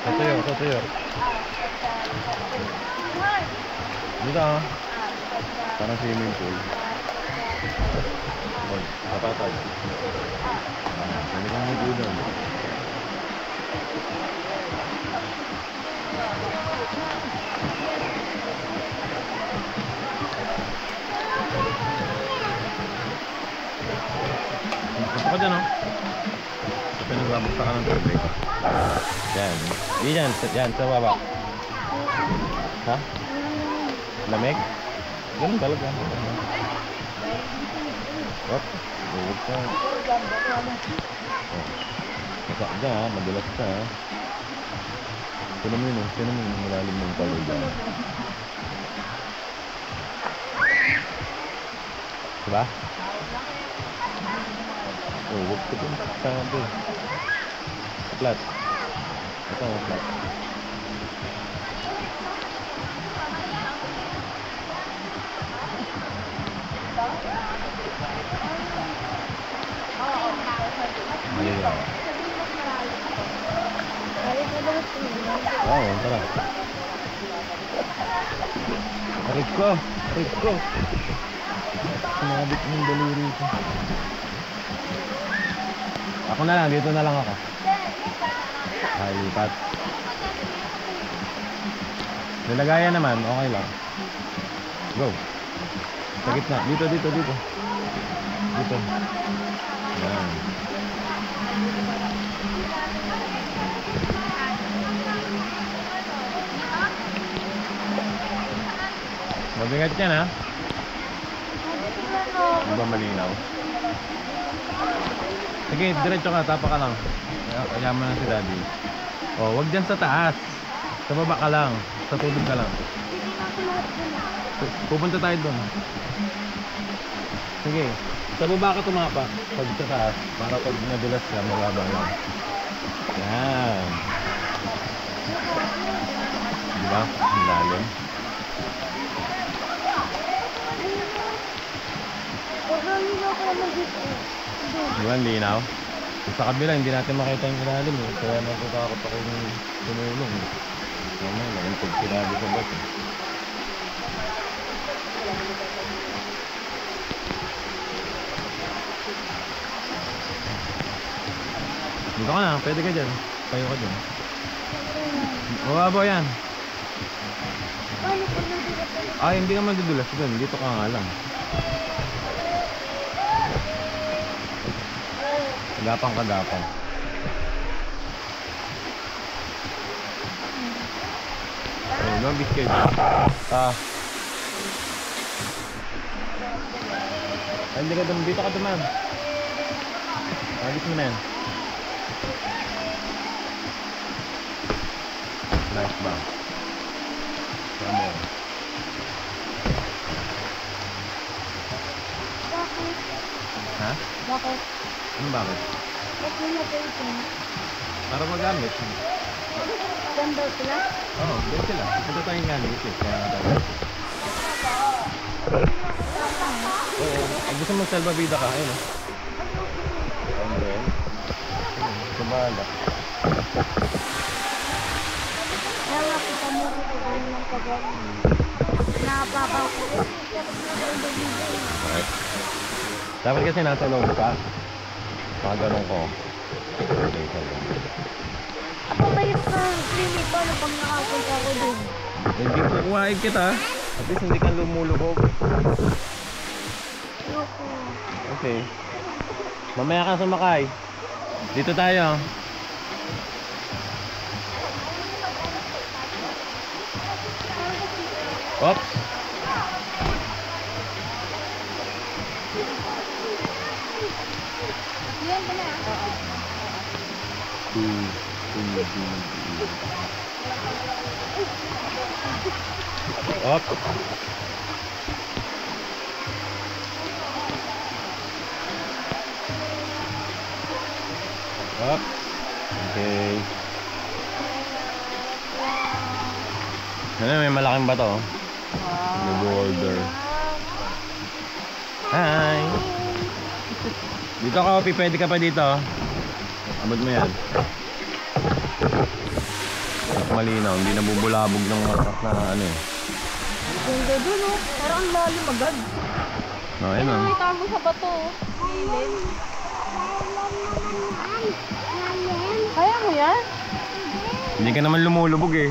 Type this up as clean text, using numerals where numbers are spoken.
Tutuyo, tutuyo. Dito ah. Parang swimming pool. Kapatag. Pwede kang mag-udon. Gusto ko dyan oh. Ito nagbabagta ka ng tubig. Yan. Yan, yan sa baba. Ha? Lamig? Ganun talaga. Hop. Huwag ka. Masak ka ha. Madulas ka ha. Sino mo yun oh. Sino mo yun. Malalim mong palo dyan. Diba? Oh, huwag ka dun. Sabi. Flat. Ito mo flat. Malinaw. Oo, tara. Arik ko. Arik ko. Sinabit ng daliri ko. Ako na lang, dito na lang ako. Ay, lipat. Nilagayan naman, okay lang. Go. Sa gitna, dito, dito, dito. Dito. Yan. Mabigat yan ha. Di ba malinaw? Sige, diretso ka, tapa ka lang. Kayaman na si daddy. O, wag dyan sa taas. Sa baba ka lang. Sa tubig ka lang. Pupunta tayo doon. Sige, sa baba ka tumapa. Pag sa taas, para pag nadulas ka, mababa lang. Yan. Diba? Ang lalim. Diba ang linaw? Sa kabila hindi natin makita yung ilalim eh. Kaya natatakot ako yung tumulong. Mamaya naintog sinabi sa bato. Dito ka na, pwede ka dyan. Tayo ka dyan. Mababa yan. Ay, hindi ka madudulas doon. Dito ka nga lang. Gapang-kagapang. Oh, no biscuit. Hindi ka dum, dito ka duman. Alis mo na yan. Nice bang. Come on. Bakit? Ha? Bakit? Ano bakit? Ba't mo na-painting? Para magamit. Diyan daw sila? Oo, doon sila. Ito tayong gamit eh. Kaya nga tayo. Oo, ang gusto mong salbabida ka, ayun o. And then, sumahala. Kaya nga kita mo rin ko ng kagawin. Napapaw ko. Okay. Dapat kasi nasa loob ka. Mga ganun ko. Okay, so lang. Ako mayroon ka clinic ko na pag nakapunta ko dun. Hindi kukuhain kita. At least hindi ka lumulubog. Loko. Okay. Mamaya ka sumakay. Dito tayo. Oops. Yan ka na. Up. Up. Okay. Ano, may malaking bato. May boulder. Hi. Dito ka, Opi. Pwede ka pa dito. Abot mo yan. Mas malinaw, hindi nabubulabog ng matak na ano eh. Ganda dun oh. Parang ang lalim agad. No, ayun o. Nakita mo sa bato oh. Gilid. Kaya mo yan? Hindi ka naman lumulubog eh.